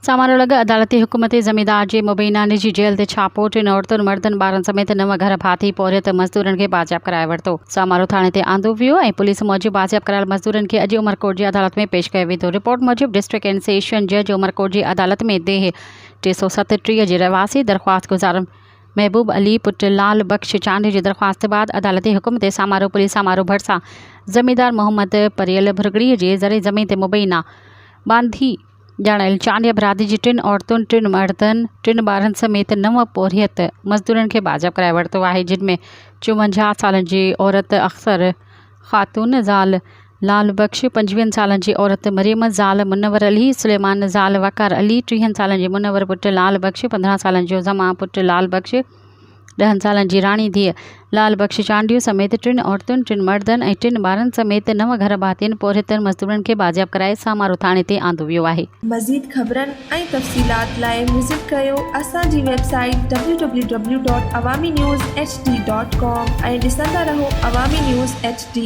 सामारो लॻ अदालती हुकुम ते ज़मींदार जे मुबैना निजी जेल ते छापो। 3 औरतुनि मर्दनि ॿारनि समेत 9 घर भाती पौरियत मज़दूरनि खे बाजियाब कराए वरितो। सामारो थाणे ते आंदो वियो ऐं पुलिस मूजिबि बाजियाब करायल मज़दूरनि खे अॼु उमरकोट जी अदालत में पेश कयो वेंदो। रिपोर्ट मूजिबि डिस्ट्रिक्ट एंड सेशन जज उमरकोट जी अदालत में देह 337 जे रहवासी दरख़्वास्त गुज़ार महबूब अली पुट लाल बख्श चांडी जी दरख़्वास्त बाद अदालती हुकुम ते सामारो पुलिस सामारो भरिसां ज़मींदार मोहम्मद परियल भुरगड़ीअ जे ज़रे ज़मीन ते मुबैना बांधी ॼाणायल चांडिया बिरादरी जी 3 औरतुनि 3 मर्दनि 3 ॿारनि समेत 9 पौरियत मज़दूरनि खे बाजियाब कराए वरितो आहे, जिनमें 54 सालनि जी औरत अख्तर ख़ातून ज़ाल लाल बख्श, 25 सालनि जी औरत मरियम ज़ाल मुनवर अली, सुलेमान ज़ाल वकार अली, 30 सालनि जी मुनवर पुट लाल बख्श, 15 सालनि जो ज़मा पुट लाल बख्श, 10 सालनि जी राणी धीअ लाल बख्श चांडियूं समेत 3 औरतुनि 3 मर्दनि ऐं 3 ॿारनि समेत 9 घर भातियुनि पौरियतनि मज़दूरनि खे बाजियाब कराए सामारो थाणे ते आंदो वियो आहे। मज़ीद ख़बरनि ऐं तफ़सीलात लाइ विज़िट कयो असांजी वेबसाइट www.awamiNewsHD.com ऐं ॾिसंदा रहो अवामी न्यूज़ HD।